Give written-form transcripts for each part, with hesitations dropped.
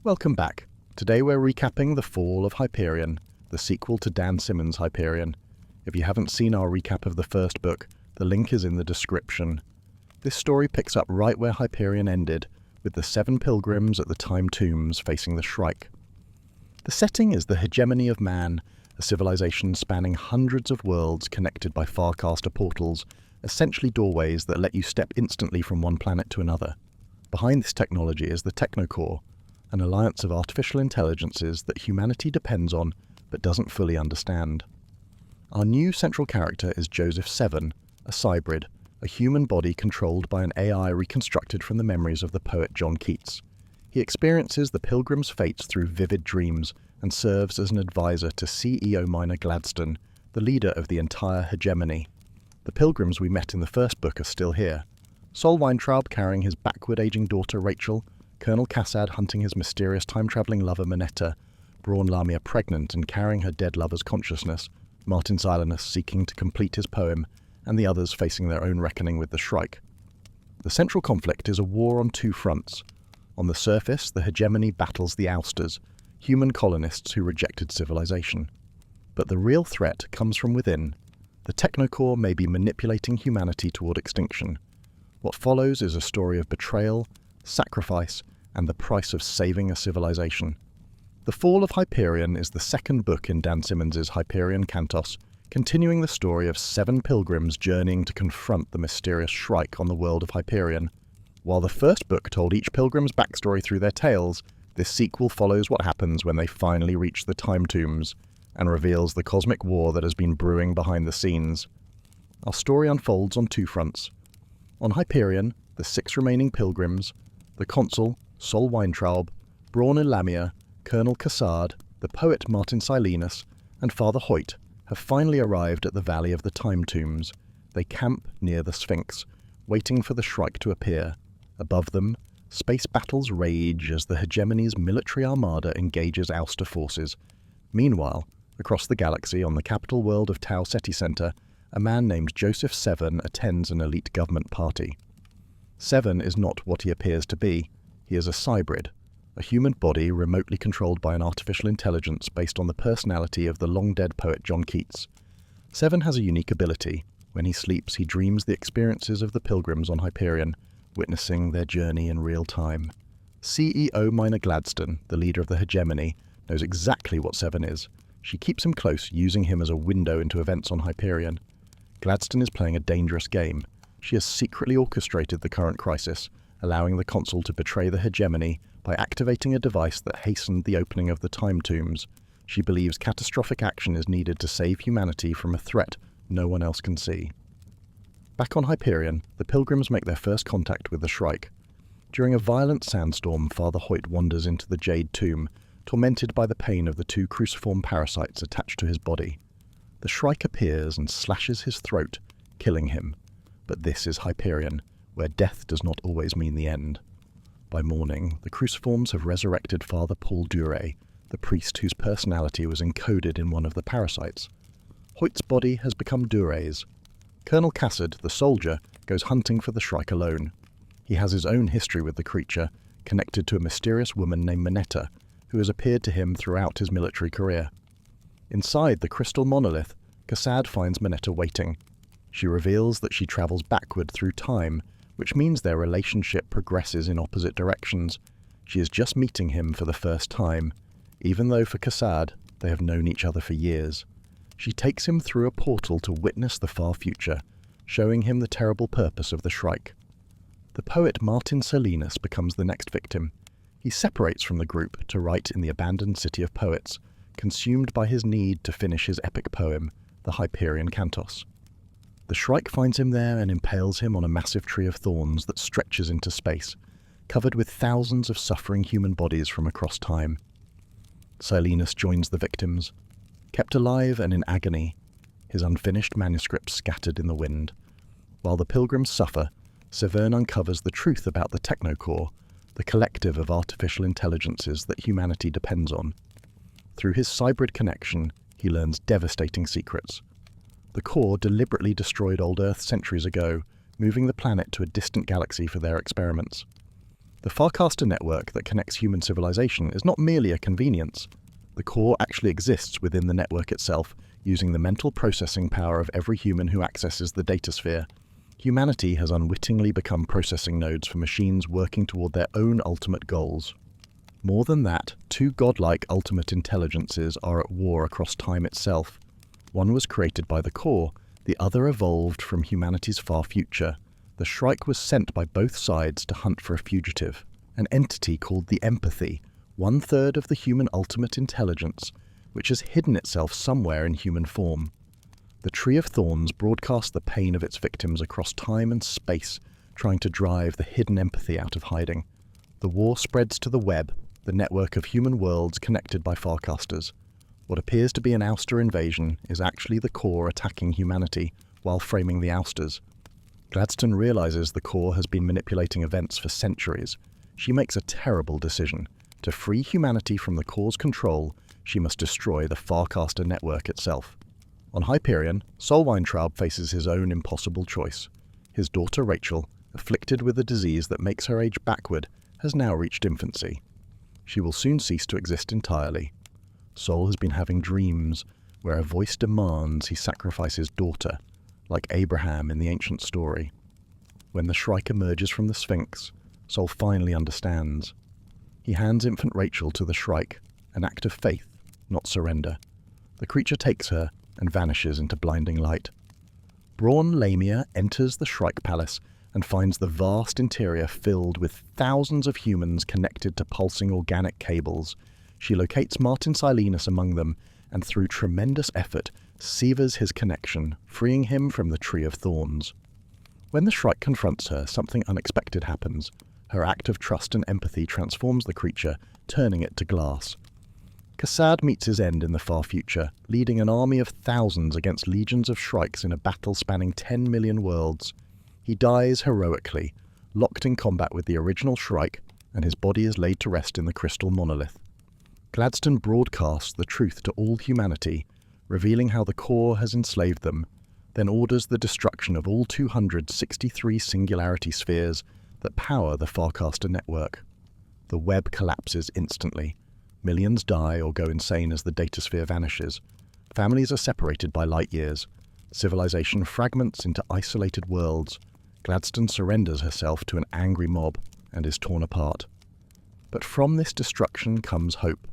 Welcome back. Today we're recapping The Fall of Hyperion, the sequel to Dan Simmons' Hyperion. If you haven't seen our recap of the first book, the link is in the description. This story picks up right where Hyperion ended, with the 7 pilgrims at the Time Tombs facing the Shrike. The setting is the hegemony of man, a civilization spanning hundreds of worlds connected by Farcaster portals, essentially doorways that let you step instantly from one planet to another. Behind this technology is the Technocore, an alliance of artificial intelligences that humanity depends on but doesn't fully understand. Our new central character is Joseph 7, a cybrid, a human body controlled by an AI reconstructed from the memories of the poet John Keats. He experiences the pilgrims' fates through vivid dreams and serves as an advisor to CEO Minor Gladstone, the leader of the entire hegemony. The pilgrims we met in the first book are still here. Sol Weintraub carrying his backward-aging daughter Rachel, Colonel Cassad hunting his mysterious time-travelling lover Minetta, Braun Lamia pregnant and carrying her dead lover's consciousness, Martin Silanus seeking to complete his poem, and the others facing their own reckoning with the Shrike. The central conflict is a war on 2 fronts. On the surface, the hegemony battles the ousters, human colonists who rejected civilization. But the real threat comes from within. The Technocore may be manipulating humanity toward extinction. What follows is a story of betrayal, sacrifice, and the price of saving a civilization. The Fall of Hyperion is the second book in Dan Simmons' Hyperion Cantos, continuing the story of 7 pilgrims journeying to confront the mysterious Shrike on the world of Hyperion. While the first book told each pilgrim's backstory through their tales, this sequel follows what happens when they finally reach the Time Tombs, and reveals the cosmic war that has been brewing behind the scenes. Our story unfolds on 2 fronts. On Hyperion, the 6 remaining pilgrims, the consul, Sol Weintraub, Braun Lamia, Colonel Cassad, the poet Martin Silanus, and Father Hoyt, have finally arrived at the Valley of the Time Tombs. They camp near the Sphinx, waiting for the Shrike to appear. Above them, space battles rage as the hegemony's military armada engages ouster forces. Meanwhile, across the galaxy on the capital world of Tau Ceti Center, a man named Joseph 7 attends an elite government party. 7 is not what he appears to be. He is a cybrid, a human body remotely controlled by an artificial intelligence based on the personality of the long-dead poet John Keats. 7 has a unique ability. When he sleeps, he dreams the experiences of the pilgrims on Hyperion, witnessing their journey in real time. CEO Minor Gladstone, the leader of the hegemony, knows exactly what 7 is. She keeps him close, using him as a window into events on Hyperion. Gladstone is playing a dangerous game. She has secretly orchestrated the current crisis, allowing the consul to betray the hegemony by activating a device that hastened the opening of the Time Tombs. She believes catastrophic action is needed to save humanity from a threat no one else can see. Back on Hyperion, the pilgrims make their first contact with the Shrike. During a violent sandstorm, Father Hoyt wanders into the Jade Tomb, tormented by the pain of the 2 cruciform parasites attached to his body. The Shrike appears and slashes his throat, killing him. But this is Hyperion, where death does not always mean the end. By morning, the cruciforms have resurrected Father Paul Dure, the priest whose personality was encoded in one of the parasites. Hoyt's body has become Dure's. Colonel Cassad, the soldier, goes hunting for the Shrike alone. He has his own history with the creature, connected to a mysterious woman named Minetta, who has appeared to him throughout his military career. Inside the crystal monolith, Cassad finds Minetta waiting. She reveals that she travels backward through time, which means their relationship progresses in opposite directions. She is just meeting him for the first time, even though for Cassad, they have known each other for years. She takes him through a portal to witness the far future, showing him the terrible purpose of the Shrike. The poet Martin Silanus becomes the next victim. He separates from the group to write in the abandoned city of poets, consumed by his need to finish his epic poem, the Hyperion Cantos. The Shrike finds him there and impales him on a massive tree of thorns that stretches into space, covered with thousands of suffering human bodies from across time. Silanus joins the victims, kept alive and in agony, his unfinished manuscript scattered in the wind. While the pilgrims suffer, Severn uncovers the truth about the Technocore, the collective of artificial intelligences that humanity depends on. Through his cybrid connection, he learns devastating secrets. The core deliberately destroyed old Earth centuries ago, moving the planet to a distant galaxy for their experiments. The Farcaster network that connects human civilization is not merely a convenience. The core actually exists within the network itself, using the mental processing power of every human who accesses the datasphere. Humanity has unwittingly become processing nodes for machines working toward their own ultimate goals. More than that, two godlike ultimate intelligences are at war across time itself. One was created by the core, the other evolved from humanity's far future. The Shrike was sent by both sides to hunt for a fugitive, an entity called the Empathy, 1/3 of the human ultimate intelligence, which has hidden itself somewhere in human form. The Tree of Thorns broadcasts the pain of its victims across time and space, trying to drive the hidden empathy out of hiding. The war spreads to the web, the network of human worlds connected by Farcasters. What appears to be an ouster invasion is actually the core attacking humanity while framing the ousters. Gladstone realizes the core has been manipulating events for centuries. She makes a terrible decision. To free humanity from the core's control, she must destroy the Farcaster network itself. On Hyperion, Sol Weintraub faces his own impossible choice. His daughter Rachel, afflicted with a disease that makes her age backward, has now reached infancy. She will soon cease to exist entirely. Sol has been having dreams where a voice demands he sacrifice his daughter, like Abraham in the ancient story. When the Shrike emerges from the Sphinx, Sol finally understands. He hands infant Rachel to the Shrike, an act of faith, not surrender. The creature takes her and vanishes into blinding light. Braun Lamia enters the Shrike Palace and finds the vast interior filled with thousands of humans connected to pulsing organic cables. She locates Martin Silenus among them, and through tremendous effort, severs his connection, freeing him from the Tree of Thorns. When the Shrike confronts her, something unexpected happens. Her act of trust and empathy transforms the creature, turning it to glass. Kassad meets his end in the far future, leading an army of thousands against legions of Shrikes in a battle spanning 10 million worlds. He dies heroically, locked in combat with the original Shrike, and his body is laid to rest in the crystal monolith. Gladstone broadcasts the truth to all humanity, revealing how the core has enslaved them, then orders the destruction of all 263 singularity spheres that power the Farcaster network. The web collapses instantly. Millions die or go insane as the datasphere vanishes. Families are separated by light years. Civilization fragments into isolated worlds. Gladstone surrenders herself to an angry mob and is torn apart. But from this destruction comes hope.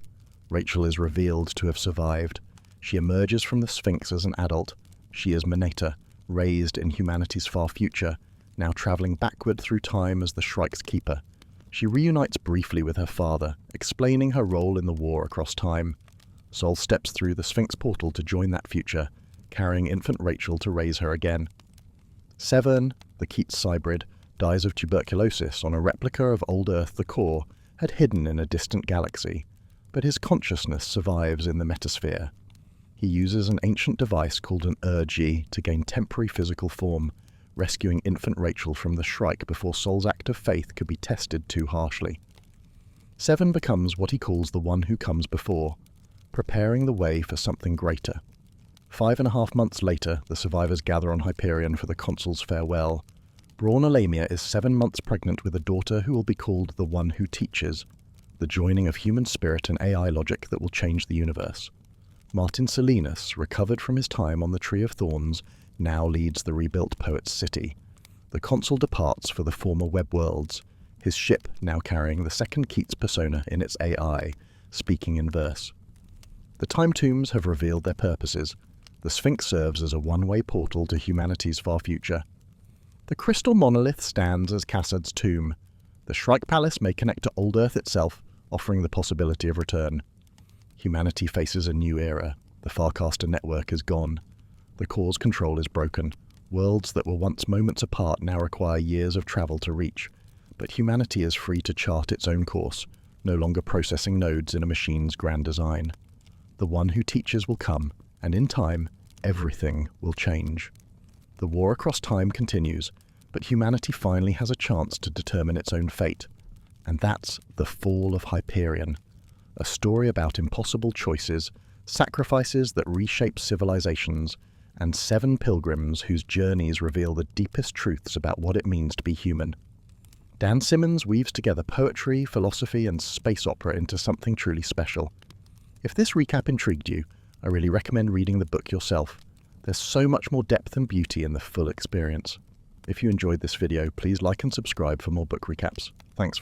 Rachel is revealed to have survived. She emerges from the Sphinx as an adult. She is Moneta, raised in humanity's far future, now traveling backward through time as the Shrike's keeper. She reunites briefly with her father, explaining her role in the war across time. Sol steps through the Sphinx portal to join that future, carrying infant Rachel to raise her again. Severn, the Keats cybrid, dies of tuberculosis on a replica of old Earth the core had hidden in a distant galaxy, but his consciousness survives in the metasphere. He uses an ancient device called an Urgi to gain temporary physical form, rescuing infant Rachel from the Shrike before Sol's act of faith could be tested too harshly. Severn becomes what he calls the one who comes before, preparing the way for something greater. 5.5 months later, the survivors gather on Hyperion for the consul's farewell. Braun Lamia is 7 months pregnant with a daughter who will be called the One Who Teaches, the joining of human spirit and AI logic that will change the universe. Martin Silenus, recovered from his time on the Tree of Thorns, now leads the rebuilt Poet's City. The consul departs for the former web worlds, his ship now carrying the second Keats persona in its AI, speaking in verse. The time tombs have revealed their purposes. The Sphinx serves as a one-way portal to humanity's far future. The crystal monolith stands as Kassad's tomb. The Shrike Palace may connect to old Earth itself, offering the possibility of return. Humanity faces a new era. The Farcaster network is gone. The core's control is broken. Worlds that were once moments apart now require years of travel to reach. But humanity is free to chart its own course, no longer processing nodes in a machine's grand design. The One Who Teaches will come, and in time, everything will change. The war across time continues, but humanity finally has a chance to determine its own fate. And that's the Fall of Hyperion, a story about impossible choices, sacrifices that reshape civilizations, and 7 pilgrims whose journeys reveal the deepest truths about what it means to be human. Dan Simmons weaves together poetry, philosophy, and space opera into something truly special. If this recap intrigued you, I really recommend reading the book yourself. There's so much more depth and beauty in the full experience. If you enjoyed this video, please like and subscribe for more book recaps.